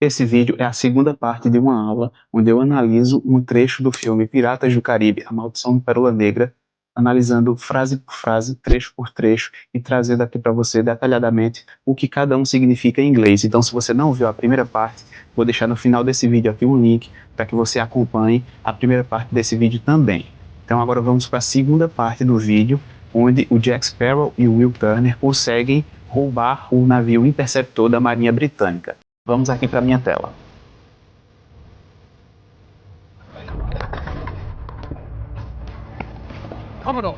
Esse vídeo é a segunda parte de uma aula onde eu analiso um trecho do filme Piratas do Caribe, A Maldição da Pérola Negra, analisando frase por frase, trecho por trecho e trazendo aqui para você detalhadamente o que cada um significa em inglês. Então, se você não viu a primeira parte, vou deixar no final desse vídeo aqui um link para que você acompanhe a primeira parte desse vídeo também. Então, agora vamos para a segunda parte do vídeo, onde o Jack Sparrow e o Will Turner conseguem roubar o navio interceptor da Marinha Britânica. Vamos aqui para a minha tela. Commodore.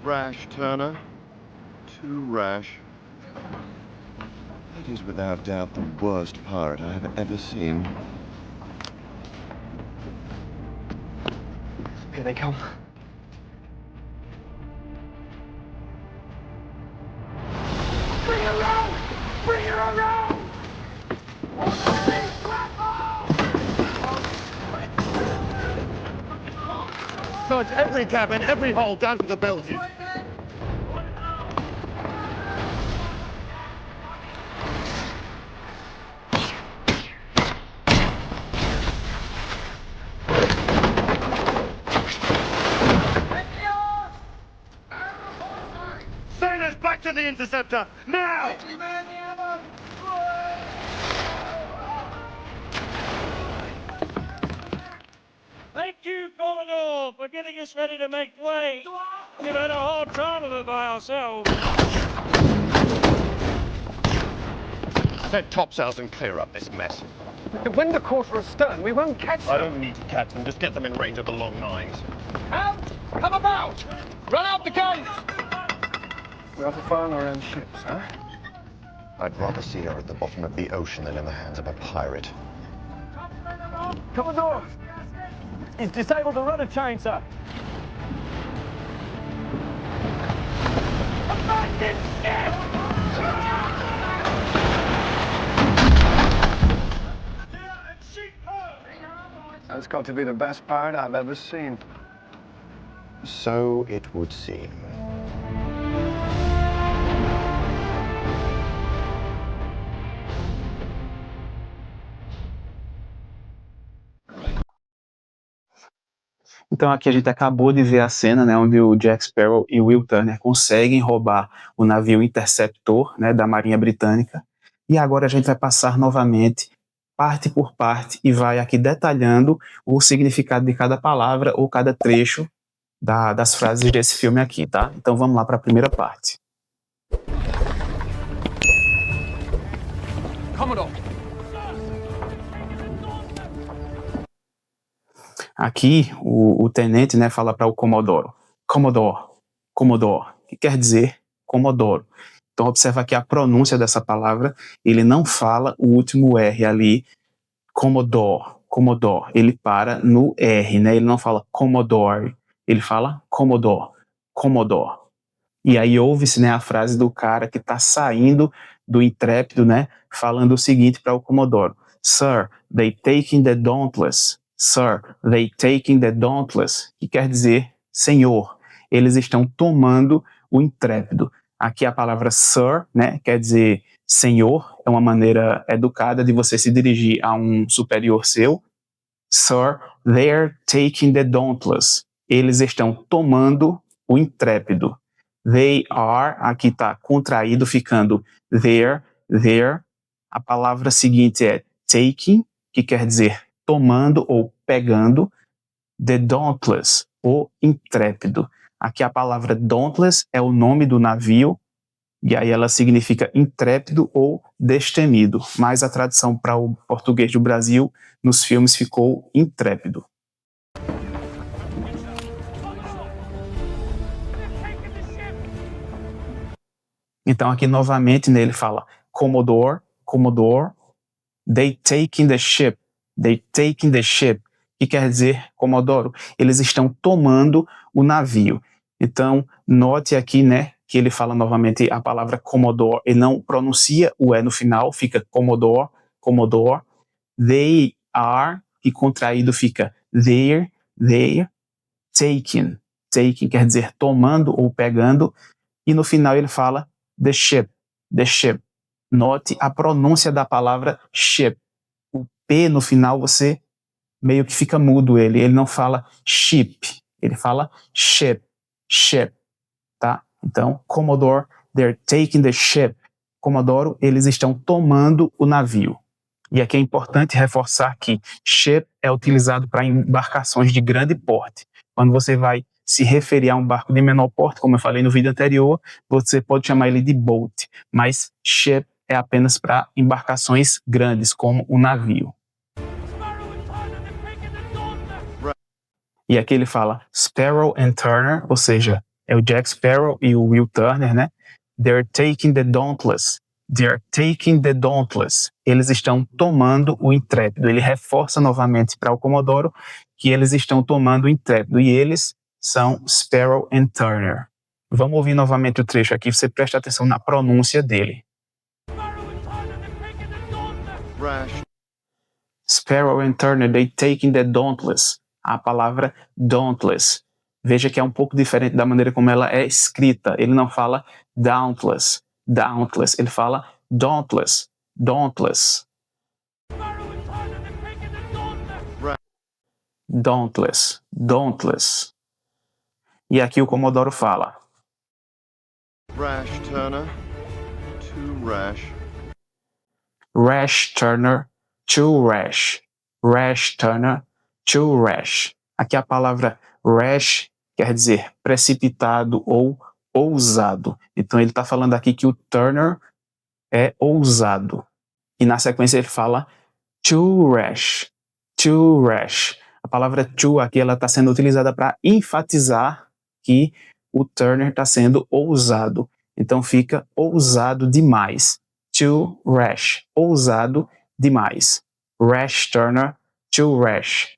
Rash, Turner. Too rash. It is without doubt the worst pirate I have ever seen. Here they come. Bring her around! Bring her around! Search every cabin, every hole, down to the bilges. Sailors, back to the interceptor, now! Thank you, Commodore, for getting us ready to make way. We've had a hard time of it by ourselves. Set topsails and clear up this mess. We can wind a quarter astern. We won't catch them. I don't need to catch them, just get them in range of the long nines. Out! Come about! Run out the gates! We are to find our own ships, huh? I'd rather see her at the bottom of the ocean than in the hands of a pirate. Commodore! He's disabled the rudder chain, sir. Abandon ship! That's got to be the best pirate I've ever seen. So it would seem. Então aqui a gente acabou de ver a cena, né, onde o Jack Sparrow e o Will Turner conseguem roubar o navio Interceptor, né, da Marinha Britânica. E agora a gente vai passar novamente, parte por parte, e vai aqui detalhando o significado de cada palavra ou cada trecho das frases desse filme aqui, tá? Então vamos lá para a primeira parte. Commodore! Aqui o tenente, né, fala para o Comodoro, Commodore, que quer dizer Comodoro. Então observa aqui a pronúncia dessa palavra, ele não fala o último R ali, Commodore, ele para no R, né, ele não fala Commodore, ele fala Commodore. E aí ouve-se, né, a frase do cara que está saindo do intrépido, né, falando o seguinte para o Comodoro: Sir, they taking the Dauntless. Sir, they taking the Dauntless, que quer dizer senhor, eles estão tomando o intrépido. Aqui a palavra sir, né, quer dizer senhor, é uma maneira educada de você se dirigir a um superior seu. Sir, they're taking the Dauntless, eles estão tomando o intrépido. They are, aqui está contraído, ficando there. A palavra seguinte é taking, que quer dizer tomando ou pegando, the Dauntless, o intrépido. Aqui a palavra Dauntless é o nome do navio, e aí ela significa intrépido ou destemido, mas a tradução para o português do Brasil nos filmes ficou intrépido. Então aqui novamente, né, ele fala Commodore, they taking the ship, que quer dizer, Comodoro, eles estão tomando o navio. Então, note aqui, né, que ele fala novamente a palavra Commodore, ele não pronuncia o E no final, fica Commodore. They are, e contraído fica there. they're taking. Taking quer dizer tomando ou pegando, e no final ele fala the ship. Note a pronúncia da palavra ship. O P no final você meio que fica mudo ele não fala ship, ele fala ship, tá? Então, Commodore, they're taking the ship. Comodoro, eles estão tomando o navio. E aqui é importante reforçar que ship é utilizado para embarcações de grande porte. Quando você vai se referir a um barco de menor porte, como eu falei no vídeo anterior, você pode chamar ele de boat, mas ship é apenas para embarcações grandes, como o navio. E aqui ele fala Sparrow and Turner, ou seja, é o Jack Sparrow e o Will Turner, né? They're taking the Dauntless. Eles estão tomando o Intrépido. Ele reforça novamente para o Comodoro que eles estão tomando o Intrépido. E eles são Sparrow and Turner. Vamos ouvir novamente o trecho aqui. Você presta atenção na pronúncia dele. Sparrow and Turner, they taking the Dauntless. A palavra Dauntless. Veja que é um pouco diferente da maneira como ela é escrita. Ele não fala Dauntless. Ele fala Dauntless. E aqui o Comodoro fala Rash, Turner. Too rash. Rash, Turner. Too rash. Turner. Too rash. Aqui a palavra rash quer dizer precipitado ou ousado. Então ele está falando aqui que o Turner é ousado. E na sequência ele fala too rash. A palavra too aqui ela está sendo utilizada para enfatizar que o Turner está sendo ousado. Então fica ousado demais. Too rash. Ousado demais. Rash Turner. Too rash.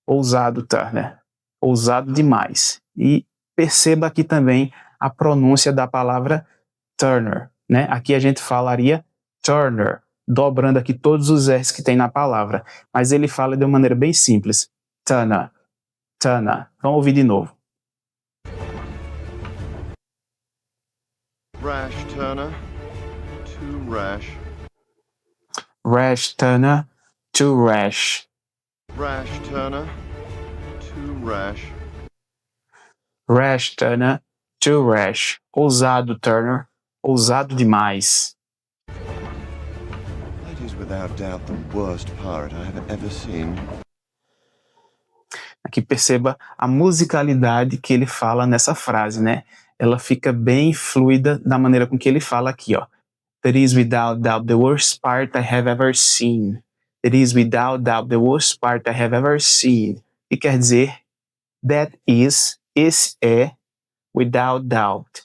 Ousado Turner. Ousado demais. E perceba aqui também a pronúncia da palavra Turner, né? Aqui a gente falaria Turner, dobrando aqui todos os S que tem na palavra, mas ele fala de uma maneira bem simples. Turner. Vamos ouvir de novo. Rash, Turner. Too rash. Rash Turner. Too rash. Rash, Turner. Too rash. Rash Turner. Too rash. Ousado Turner. Ousado demais. That is without doubt the worst pirate I have ever seen. Aqui perceba a musicalidade que ele fala nessa frase, né? Ela fica bem fluida da maneira com que ele fala aqui, ó. That is without doubt the worst pirate I have ever seen. That is without doubt the worst pirate I have ever seen. E quer dizer, that is, esse é, without doubt,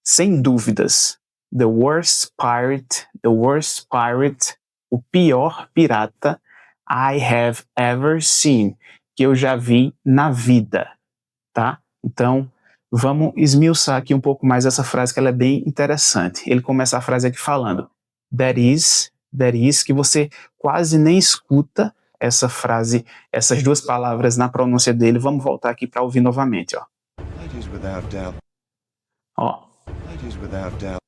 sem dúvidas. The worst pirate, o pior pirata I have ever seen, que eu já vi na vida, tá? Então, vamos esmiuçar aqui um pouco mais essa frase, que ela é bem interessante. Ele começa a frase aqui falando, that is, que você quase nem escuta essa frase, essas duas palavras na pronúncia dele. Vamos voltar aqui para ouvir novamente, ó. That is without doubt. Ó. That is without doubt.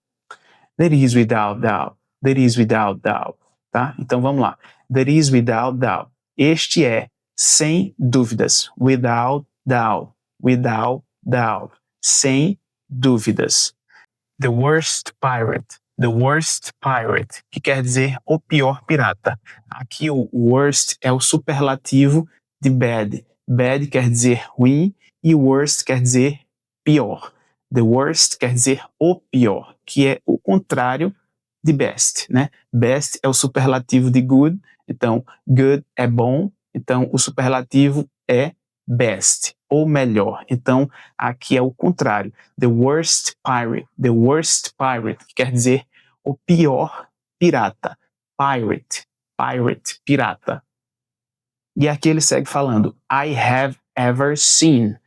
That is without doubt. Tá? Então vamos lá. That is without doubt. Este é sem dúvidas. Without doubt. Sem dúvidas. The worst pirate, que quer dizer o pior pirata. Aqui o worst é o superlativo de bad. Bad quer dizer ruim e worst quer dizer pior. The worst quer dizer o pior, que é o contrário de best, né? Best é o superlativo de good, então good é bom, então o superlativo é best, ou melhor. Então aqui é o contrário. The worst pirate, que quer dizer o pior pirata. Pirate, pirata. E aqui ele segue falando, I have ever seen.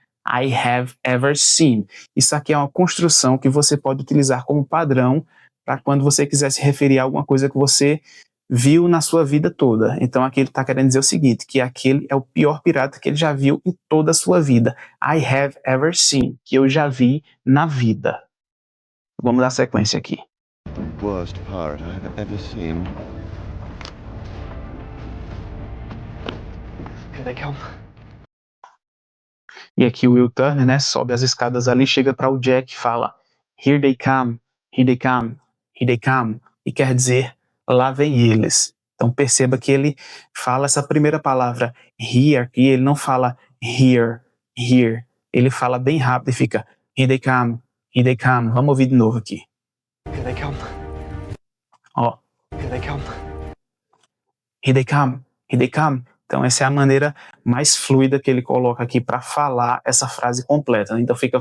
Isso aqui é uma construção que você pode utilizar como padrão para quando você quiser se referir a alguma coisa que você viu na sua vida toda. Então aqui ele está querendo dizer o seguinte, que aquele é o pior pirata que ele já viu em toda a sua vida. I have ever seen, que eu já vi na vida. Vamos dar sequência aqui. The worst pirate I've ever seen. Here they come. E aqui o Will Turner, né, sobe as escadas ali, chega para o Jack e fala Here they come, here they come, here they come. E quer dizer, lá vem eles. Então perceba que ele fala essa primeira palavra, here, e ele não fala here, here. Ele fala bem rápido e fica here they come, here they come. Vamos ouvir de novo aqui. Here they come. Ó. Here they come. Here they come, here they come. Então essa é a maneira mais fluida que ele coloca aqui para falar essa frase completa. Então fica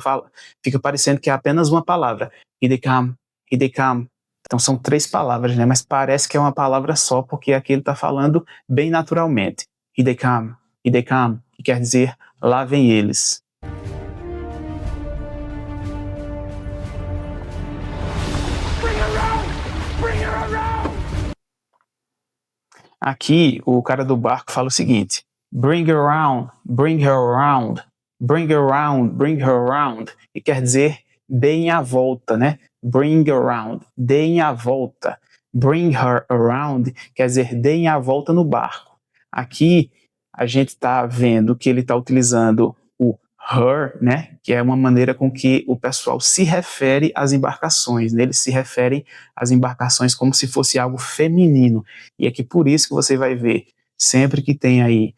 parecendo que é apenas uma palavra. Here they come, here they come. Então são 3 palavras, né? Mas parece que é uma palavra só, porque aqui ele está falando bem naturalmente. Here they come, que quer dizer, lá vem eles. Bring her around! Bring her around! Aqui o cara do barco fala o seguinte: bring her around, bring her around, bring her around, bring her around. E quer dizer, deem a volta, né? Bring around, deem a volta. Bring her around quer dizer, deem a volta no barco. Aqui a gente está vendo que ele está utilizando o her, né? Que é uma maneira com que o pessoal se refere às embarcações, né? Eles se referem às embarcações como se fosse algo feminino. E é que por isso que você vai ver, sempre que tem aí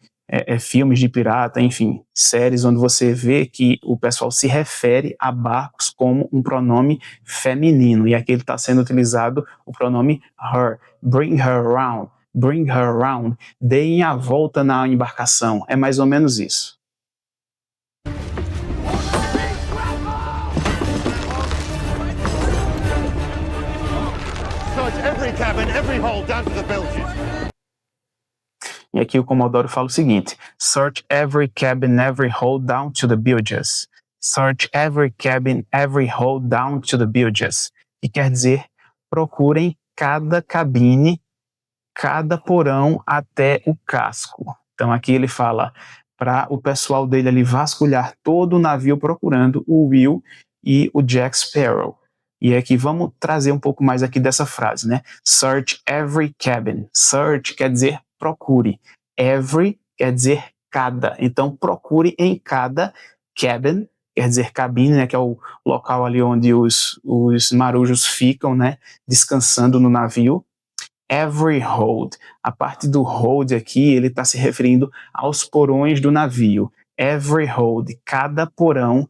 filmes de pirata, enfim, séries onde você vê que o pessoal se refere a barcos como um pronome feminino, e aqui ele está sendo utilizado o pronome her. Bring her around, bring her around, deem a volta na embarcação, é mais ou menos isso. Search every cabin, every hold, down to the bilges. E aqui o Comodoro fala o seguinte: search every cabin, every hold down to the bilges. Search every cabin, every hold down to the bilges. Que quer dizer, procurem cada cabine, cada porão até o casco. Então aqui ele fala para o pessoal dele ali vasculhar todo o navio procurando o Will e o Jack Sparrow. E aqui vamos trazer um pouco mais aqui dessa frase, né? Search every cabin. Search quer dizer procure. Every quer dizer cada. Então procure em cada cabin, quer dizer cabine, né? Que é o local ali onde os marujos ficam, né? Descansando no navio. Every hold. A parte do hold aqui, ele está se referindo aos porões do navio. Every hold, cada porão.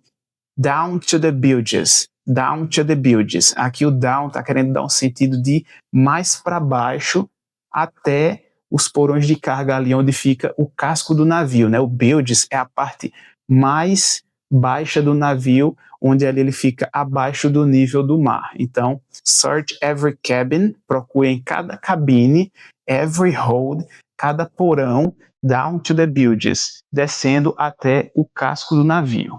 Down to the bilges. Down to the bilges. Aqui o down está querendo dar um sentido de mais para baixo até os porões de carga ali onde fica o casco do navio, né? O bilges é a parte mais baixa do navio, onde ali ele fica abaixo do nível do mar. Então, search every cabin, procure em cada cabine, every hold, cada porão, down to the bilges, descendo até o casco do navio.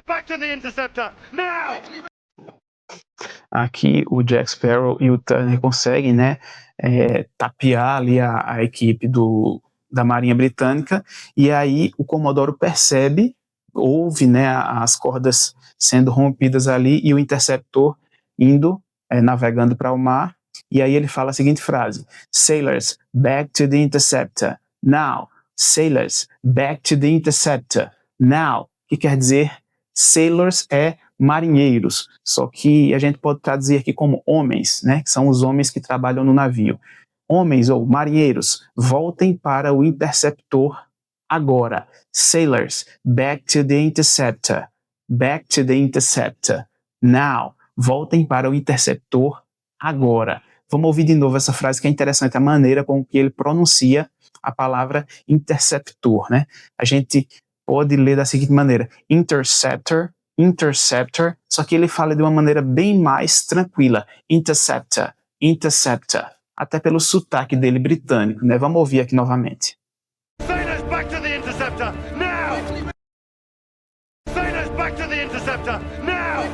Back to the interceptor, now! Aqui o Jack Sparrow e o Turner conseguem, né, tapear ali a equipe da Marinha Britânica, e aí o Comodoro percebe, ouve, né, as cordas sendo rompidas ali e o interceptor indo, navegando para o mar, e aí ele fala a seguinte frase: Sailors, back to the interceptor, now. Sailors, back to the interceptor, now. Que quer dizer, sailors é marinheiros, só que a gente pode traduzir aqui como homens, né? Que são os homens que trabalham no navio. Homens ou marinheiros, voltem para o interceptor agora. Sailors, back to the interceptor. Back to the interceptor. Now. Voltem para o interceptor agora. Vamos ouvir de novo essa frase que é interessante, a maneira com que ele pronuncia a palavra interceptor, né? A gente pode ler da seguinte maneira: interceptor, interceptor, só que ele fala de uma maneira bem mais tranquila. Interceptor, interceptor. Até pelo sotaque dele britânico, né? Vamos ouvir aqui novamente. Sailors, back to the interceptor, now! Sailors, back to the interceptor, now!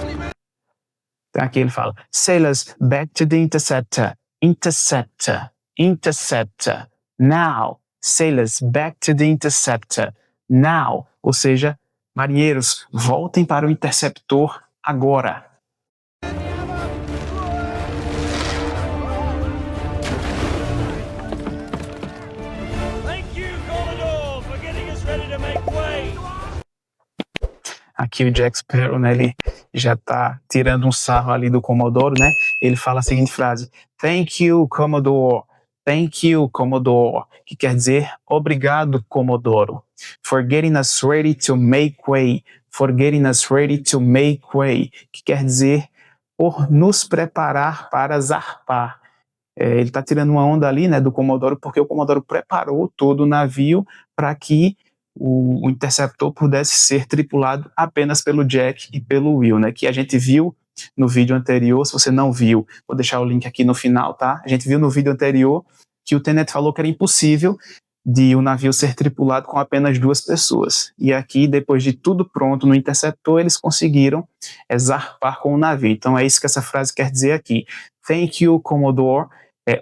Então aqui ele fala, sailors, back to the interceptor, interceptor, interceptor, now. Sailors, back to the interceptor, now. Ou seja, marinheiros, voltem para o interceptor agora. Thank you, Commodore, for getting us ready to make way. Aqui o Jack Sparrow, né, ele já tá tirando um sarro ali do Comodoro, né? Ele fala a seguinte frase: Thank you, Commodore. Thank you, Commodore. Que quer dizer obrigado, Comodoro. For getting us ready to make way. For getting us ready to make way. Que quer dizer por nos preparar para zarpar. Ele está tirando uma onda ali, né, do Comodoro, porque o Comodoro preparou todo o navio para que o interceptor pudesse ser tripulado apenas pelo Jack e pelo Will, né, que a gente viu no vídeo anterior. Se você não viu, vou deixar o link aqui no final, tá? A gente viu no vídeo anterior que o Tenet falou que era impossível de o navio ser tripulado com apenas 2 pessoas. E aqui, depois de tudo pronto no interceptor, eles conseguiram zarpar com o navio. Então é isso que essa frase quer dizer aqui. Thank you, Commodore.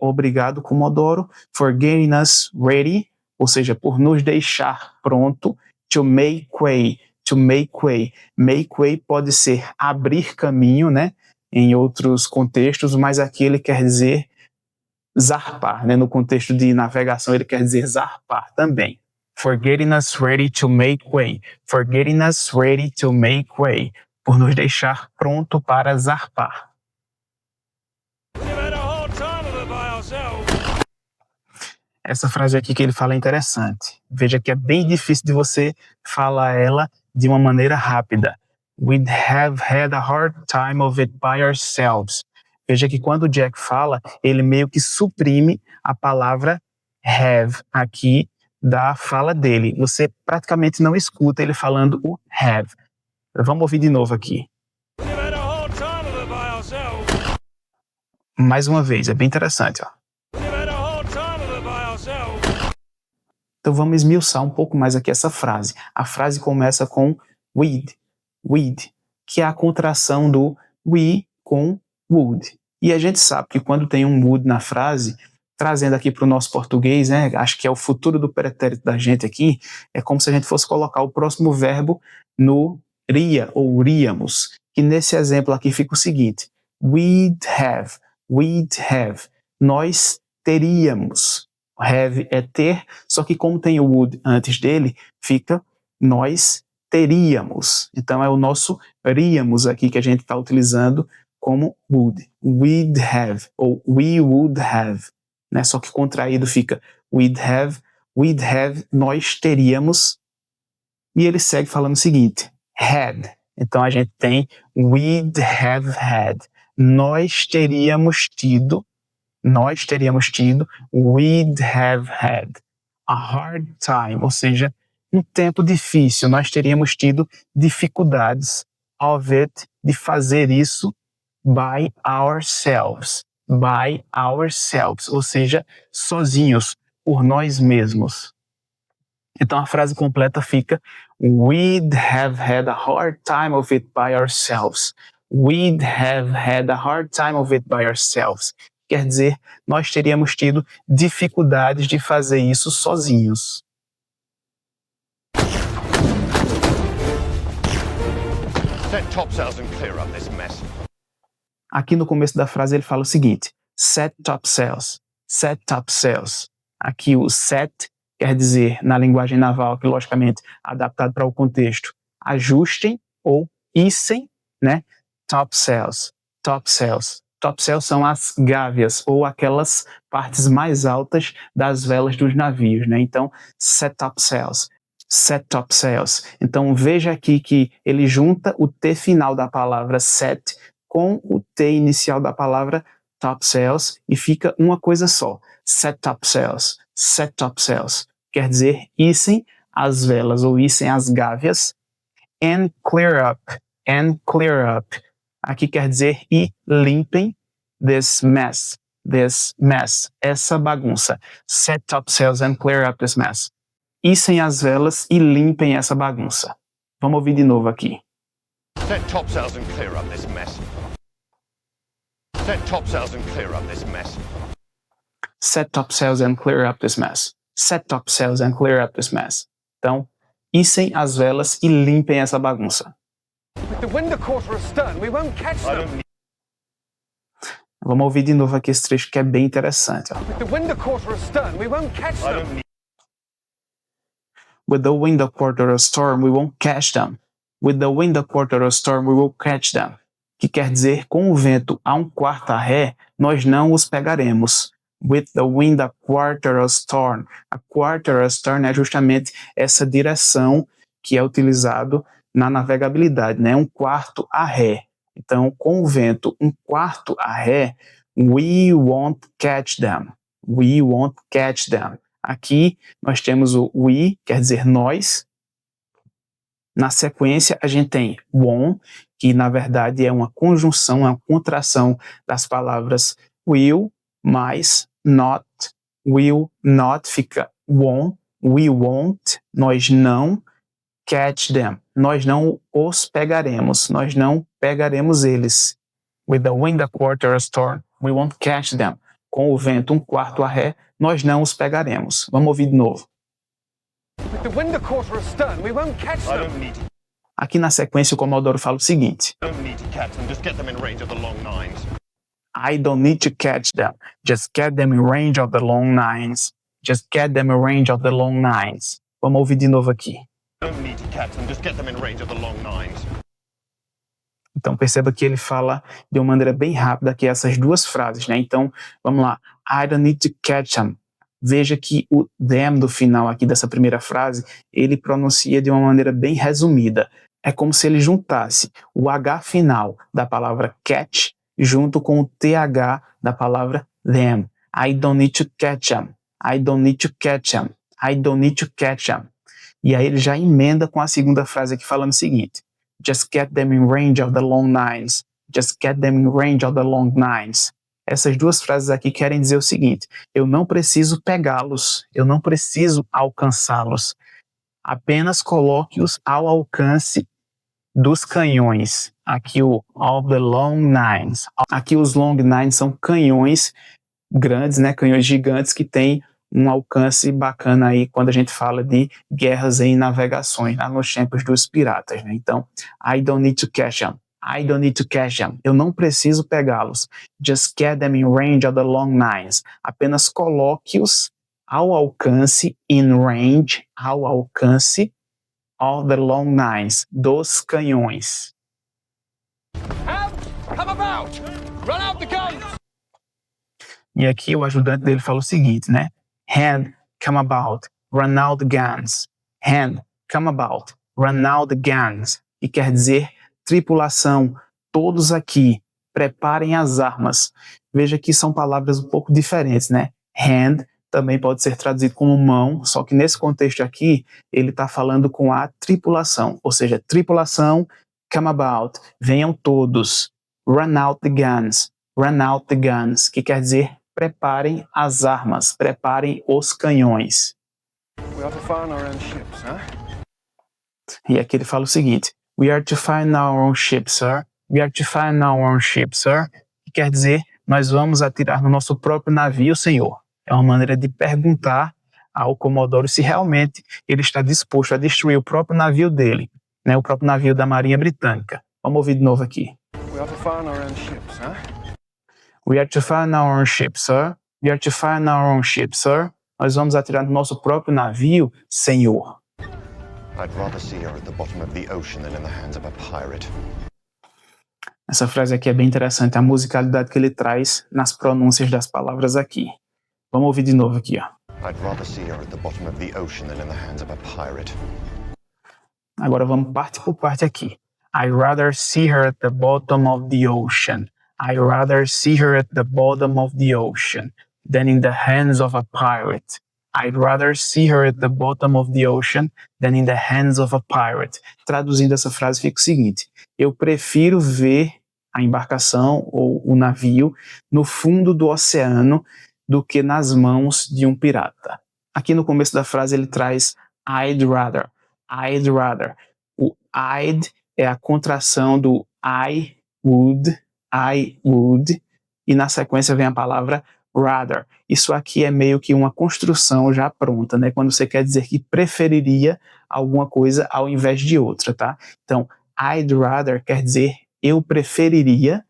Obrigado, Comodoro, for getting us ready, ou seja, por nos deixar pronto, to make way, to make way. Make way pode ser abrir caminho, né, em outros contextos, mas aqui ele quer dizer zarpar, né, no contexto de navegação ele quer dizer zarpar também. For getting us ready to make way, for getting us ready to make way, por nos deixar pronto para zarpar. Essa frase aqui que ele fala é interessante. Veja que é bem difícil de você falar ela de uma maneira rápida. We'd have had a hard time of it by ourselves. Veja que quando o Jack fala, ele meio que suprime a palavra have aqui da fala dele. Você praticamente não escuta ele falando o have. Vamos ouvir de novo aqui. Mais uma vez, é bem interessante, ó. Então vamos esmiuçar um pouco mais aqui essa frase. A frase começa com we'd, que é a contração do we com would. E a gente sabe que quando tem um would na frase, trazendo aqui para o nosso português, né, acho que é o futuro do pretérito da gente aqui, é como se a gente fosse colocar o próximo verbo no ria ou ríamos, que nesse exemplo aqui fica o seguinte: we'd have, nós teríamos. Have é ter, só que como tem o would antes dele, fica nós teríamos. Então é o nosso ríamos aqui que a gente está utilizando como would. We'd have, ou we would have, né? Só que contraído fica we'd have, nós teríamos. E ele segue falando o seguinte, had. Então a gente tem we'd have had, nós teríamos tido, we'd have had a hard time, ou seja, um tempo difícil, nós teríamos tido dificuldades of it, de fazer isso by ourselves, ou seja, sozinhos, por nós mesmos. Então a frase completa fica we'd have had a hard time of it by ourselves. We'd have had a hard time of it by ourselves. Quer dizer, nós teríamos tido dificuldades de fazer isso sozinhos. Set topsails and clear up this mess. Aqui no começo da frase ele fala o seguinte, set topsails. Aqui o set quer dizer, na linguagem naval, que logicamente adaptado para o contexto, ajustem ou hissem, né? Topsails. Topsails são as gávias ou aquelas partes mais altas das velas dos navios, né? Então, set topsails. Então, veja aqui que ele junta o T final da palavra set com o T inicial da palavra topsails e fica uma coisa só. Set topsails. Quer dizer, hissem as velas ou hissem as gávias. And clear up. Aqui quer dizer e limpem this mess, essa bagunça. Set topsails and clear up this mess. Issem as velas e limpem essa bagunça. Vamos ouvir de novo aqui. Set topsails and clear up this mess. Set topsails and clear up this mess. Set topsails and clear up this mess. Set topsails and clear up this mess. Então, issem as velas e limpem essa bagunça. With the wind a quarter astern, we won't catch them. Vamos ouvir de novo aqui esse trecho que é bem interessante. Ó. With the wind a quarter astern, we won't catch them. With the wind a quarter of storm, we won't catch them. With the wind a quarter of storm, we will catch them. Que quer dizer, com o vento a um quarto a ré, nós não os pegaremos. With the wind a quarter of storm. A quarter of storm é justamente essa direção que é utilizado na navegabilidade, né? Um quarto a ré. Então, com o vento um quarto a ré, we won't catch them. We won't catch them. Aqui nós temos o we, quer dizer nós. Na sequência a gente tem won't, que na verdade é uma conjunção, uma contração das palavras will mais not. Will not fica won't, we won't, nós não. Catch them, nós não os pegaremos, nós não pegaremos eles. With the wind a quarter a storm, we won't catch them. Com o vento um quarto a ré, nós não os pegaremos. Vamos ouvir de novo. With the wind a quarter astern, we won't catch them. Aqui na sequência o Comodoro fala o seguinte. I don't need to catch them, just get them in range of the long nines. I don't need to catch them, just get them in range of the long nines. Just get them in range of the long nines. Vamos ouvir de novo aqui. I don't need to catch them, just get them in range of the long nines. Então perceba que ele fala de uma maneira bem rápida aqui essas duas frases, né? Então, vamos lá. I don't need to catch them. Veja que o them do final aqui dessa primeira frase, ele pronuncia de uma maneira bem resumida. É como se ele juntasse o H final da palavra catch junto com o TH da palavra them. I don't need to catch them. I don't need to catch them. I don't need to catch them. E aí ele já emenda com a segunda frase aqui falando o seguinte. Just get them in range of the long nines. Just get them in range of the long nines. Essas duas frases aqui querem dizer o seguinte. Eu não preciso pegá-los. Eu não preciso alcançá-los. Apenas coloque-os ao alcance dos canhões. Aqui o of the long nines. Aqui os long nines são canhões grandes, né? Canhões gigantes que têm um alcance bacana aí quando a gente fala de guerras em navegações, lá nos tempos dos piratas, né? Então, I don't need to catch them. I don't need to catch them. Eu não preciso pegá-los. Just get them in range of the long nines. Apenas coloque-os ao alcance, in range, ao alcance of the long nines, dos canhões. Out! Come about! Run out the guns! E aqui o ajudante dele fala o seguinte, né? Hand, come about, run out the guns. Hand, come about, run out the guns. E quer dizer, tripulação, todos aqui, preparem as armas. Veja que são palavras um pouco diferentes, né? Hand também pode ser traduzido como mão, só que nesse contexto aqui, ele está falando com a tripulação. Ou seja, tripulação, come about, venham todos. Run out the guns, que quer dizer, preparem as armas, preparem os canhões. We are to find our own ships, huh? E aqui ele fala o seguinte, we are to find our own ship, sir. We are to find our own ship, sir. Que quer dizer, nós vamos atirar no nosso próprio navio, senhor. É uma maneira de perguntar ao Comodoro se realmente ele está disposto a destruir o próprio navio dele, né? O próprio navio da Marinha Britânica. Vamos ouvir de novo aqui. We are to find our own ships, huh? We are to find our own ship, sir. We are to find our own ship, sir. Nós vamos atirar no nosso próprio navio, senhor. I'd rather see her at the bottom of the ocean than in the hands of a pirate. Essa frase aqui é bem interessante, a musicalidade que ele traz nas pronúncias das palavras aqui. Vamos ouvir de novo aqui, ó. I'd rather see her at the bottom of the ocean than in the hands of a pirate. Agora vamos parte por parte aqui. I'd rather see her at the bottom of the ocean. I'd rather see her at the bottom of the ocean than in the hands of a pirate. I'd rather see her at the bottom of the ocean than in the hands of a pirate. Traduzindo essa frase fica o seguinte. Eu prefiro ver a embarcação ou o navio no fundo do oceano do que nas mãos de um pirata. Aqui no começo da frase ele traz I'd rather. I'd rather. O I'd é a contração do I would, e na sequência vem a palavra rather. Isso aqui é meio que uma construção já pronta, né? Quando você quer dizer que preferiria alguma coisa ao invés de outra, tá? Então, I'd rather quer dizer eu preferiria.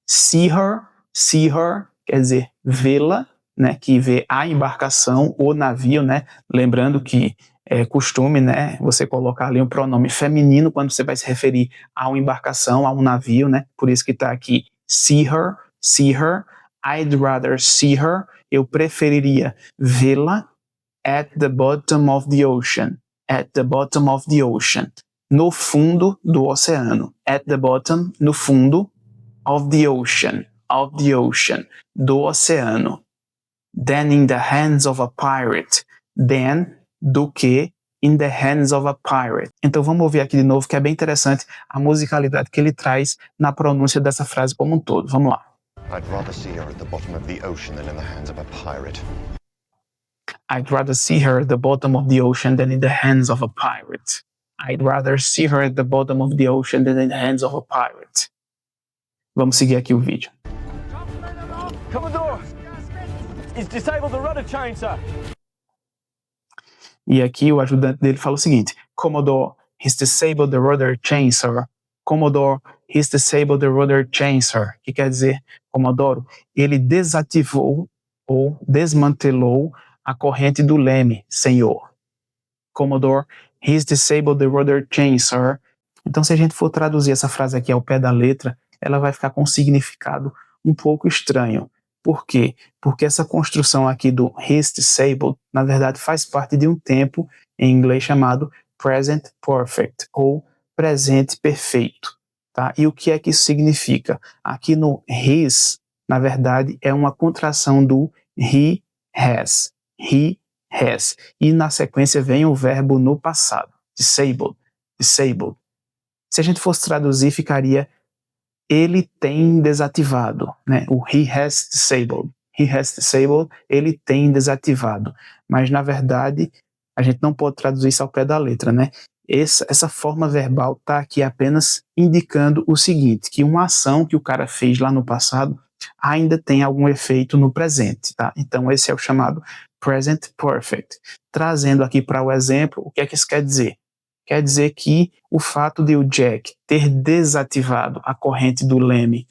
See her quer dizer vê-la, né? Que vê a embarcação, o navio, né? Lembrando que é costume, né? Você colocar ali um pronome feminino quando você vai se referir a uma embarcação, a um navio, né? Por isso que está aqui see her. I'd rather see her. Eu preferiria vê-la at the bottom of the ocean. At the bottom of the ocean. No fundo do oceano. At the bottom, no fundo, of the ocean. Of the ocean. Do oceano. Than in the hands of a pirate. Than, do que, in the hands of a pirate. Então vamos ouvir aqui de novo, que é bem interessante a musicalidade que ele traz na pronúncia dessa frase como um todo. Vamos lá. I'd rather see her at the bottom of the ocean than in the hands of a pirate. I'd rather see her at the bottom of the ocean than in the hands of a pirate. I'd rather see her at the bottom of the ocean than in the hands of a pirate. Vamos seguir aqui o vídeo. Commodore! He's disabled the rudder chain, sir. E aqui o ajudante dele fala o seguinte: Commodore, he's disabled the rudder chain, sir. Commodore, he's disabled the rudder chain, sir. Que quer dizer, Comodoro, ele desativou ou desmantelou a corrente do leme, senhor. Commodore, he's disabled the rudder chain, sir. Então, se a gente for traduzir essa frase aqui ao pé da letra, ela vai ficar com um significado um pouco estranho. Por quê? Porque essa construção aqui do he's disabled, na verdade, faz parte de um tempo em inglês chamado present perfect, ou presente perfeito. Tá? E o que é que isso significa? Aqui no his, na verdade, é uma contração do he has. He has. E na sequência vem o verbo no passado. Disabled. Disabled. Se a gente fosse traduzir, ficaria ele tem desativado, né? O he has disabled. He has disabled, ele tem desativado. Mas, na verdade, a gente não pode traduzir isso ao pé da letra, né? Essa forma verbal está aqui apenas indicando o seguinte, que uma ação que o cara fez lá no passado ainda tem algum efeito no presente, tá? Então, esse é o chamado present perfect. Trazendo aqui para o exemplo, o que é que isso quer dizer? Quer dizer que o fato de o Jack ter desativado a corrente do leme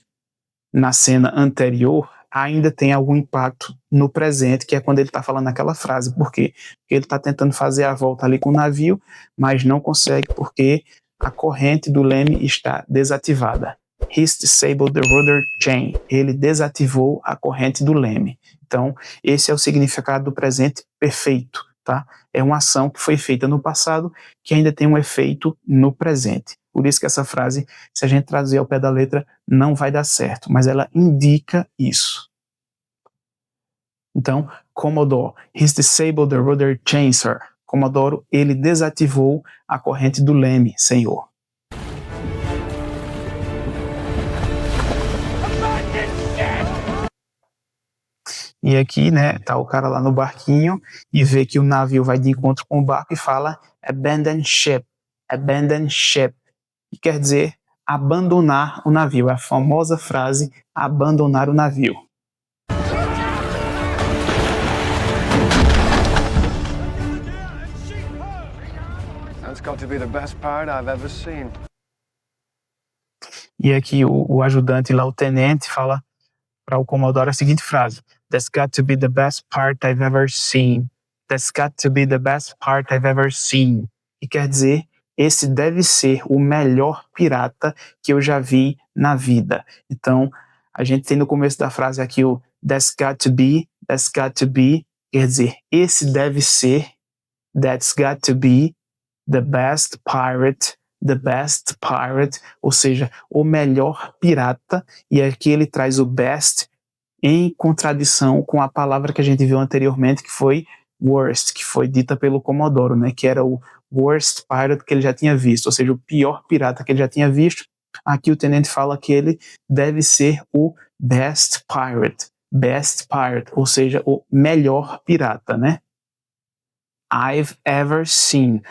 na cena anterior ainda tem algum impacto no presente, que é quando ele está falando aquela frase. Por quê? Porque ele está tentando fazer a volta ali com o navio, mas não consegue porque a corrente do leme está desativada. He's disabled the rudder chain. Ele desativou a corrente do leme. Então, esse é o significado do presente perfeito. Tá? É uma ação que foi feita no passado que ainda tem um efeito no presente. Por isso que essa frase, se a gente traduzir ao pé da letra, não vai dar certo, mas ela indica isso. Então, Commodore, he's disabled the rudder chain, sir. Comodoro, ele desativou a corrente do leme, senhor. E aqui, né, tá o cara lá no barquinho e vê que o navio vai de encontro com o barco e fala abandon ship, que quer dizer abandonar o navio, é a famosa frase abandonar o navio. That's got to be the best part I've ever seen. E aqui o ajudante lá, o tenente, fala para o Comodoro a seguinte frase: That's got to be the best part I've ever seen. That's got to be the best part I've ever seen. E quer dizer, esse deve ser o melhor pirata que eu já vi na vida. Então, a gente tem no começo da frase aqui o that's got to be, quer dizer, esse deve ser, that's got to be the best pirate, ou seja, o melhor pirata, e aqui ele traz o best em contradição com a palavra que a gente viu anteriormente, que foi worst, que foi dita pelo Comodoro, né, que era o worst pirate que ele já tinha visto, ou seja, o pior pirata que ele já tinha visto, Aqui o tenente fala que ele deve ser o best pirate, ou seja, o melhor pirata, né? I've ever seen.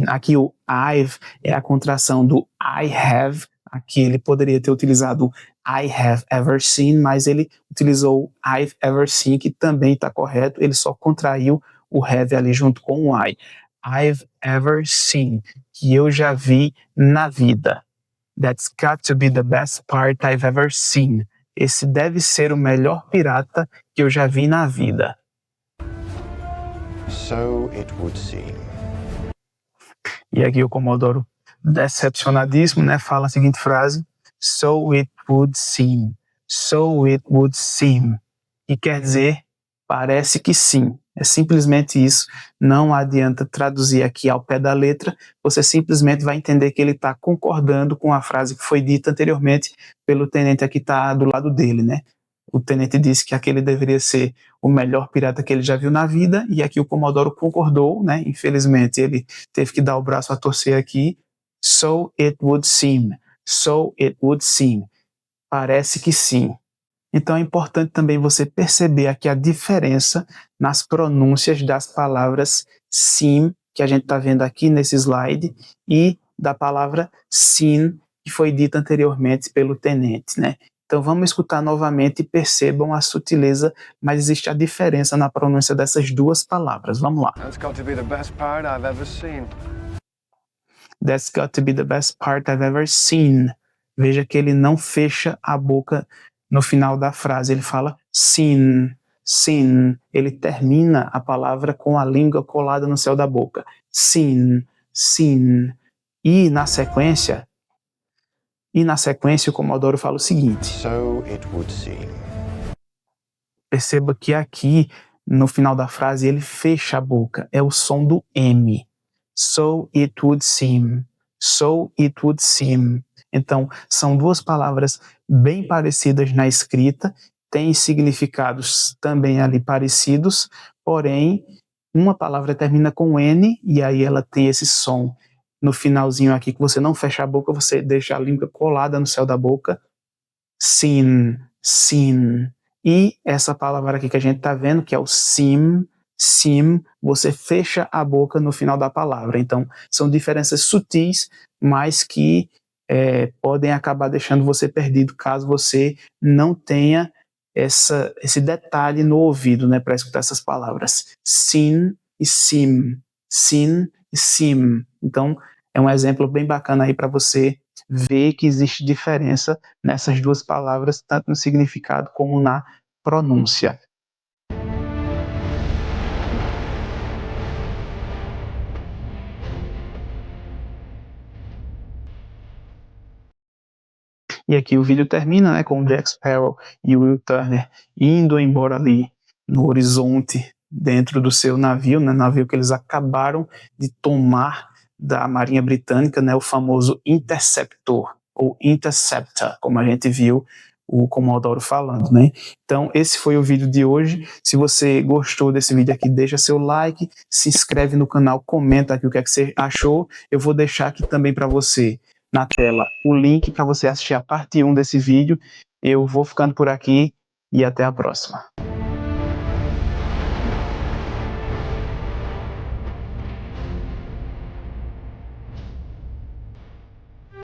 Aqui o I've é a contração do I have. Aqui ele poderia ter utilizado I have ever seen, mas ele utilizou I've ever seen, que também está correto. Ele só contraiu o have ali junto com o I. I've ever seen, que eu já vi na vida. That's got to be the best part I've ever seen. Esse deve ser o melhor pirata que eu já vi na vida. So it would seem. E aqui o Comodoro, decepcionadíssimo, né, fala a seguinte frase: So it would seem. So it would seem. E quer dizer, parece que sim. É simplesmente isso. Não adianta traduzir aqui ao pé da letra. Você simplesmente vai entender que ele está concordando com a frase que foi dita anteriormente pelo tenente aqui que está do lado dele, né? O tenente disse que aquele deveria ser o melhor pirata que ele já viu na vida, e aqui o Comodoro concordou, né? Infelizmente ele teve que dar o braço a torcer aqui. So it would seem. So it would seem. Parece que sim. Então é importante também você perceber aqui a diferença nas pronúncias das palavras seem, que a gente está vendo aqui nesse slide, e da palavra seen, que foi dita anteriormente pelo tenente, né? Então vamos escutar novamente e percebam a sutileza, mas existe a diferença na pronúncia dessas duas palavras. Vamos lá. That's got to be the best part I've ever seen. That's got to be the best part I've ever seen. Veja que ele não fecha a boca no final da frase, ele fala seen, seen. Ele termina a palavra com a língua colada no céu da boca. Seen, seen. E na sequência o Comodoro fala o seguinte. So it would seem. Perceba que aqui, no final da frase, ele fecha a boca. É o som do M. So it would seem. So it would seem. Então, são duas palavras bem parecidas na escrita, têm significados também ali parecidos, porém, uma palavra termina com N e aí ela tem esse som no finalzinho aqui, que você não fecha a boca, você deixa a língua colada no céu da boca. Seen, seen. E essa palavra aqui que a gente está vendo, que é o seem, seem, você fecha a boca no final da palavra. Então, são diferenças sutis, mas que podem acabar deixando você perdido caso você não tenha esse detalhe no ouvido, né, para escutar essas palavras. Seen e seem. Seen e seem. Então, é um exemplo bem bacana aí para você ver que existe diferença nessas duas palavras, tanto no significado como na pronúncia. E aqui o vídeo termina, né, com o Jack Sparrow e o Will Turner indo embora ali no horizonte, dentro do seu navio, né, navio que eles acabaram de tomar da Marinha Britânica, né, o famoso Interceptor, ou Interceptor, como a gente viu o Comodoro falando, né? Então esse foi o vídeo de hoje. Se você gostou desse vídeo aqui, deixa seu like, se inscreve no canal, comenta aqui o que é que você achou. Eu vou deixar aqui também para você na tela o link para você assistir a parte 1 desse vídeo. Eu vou ficando por aqui e até a próxima.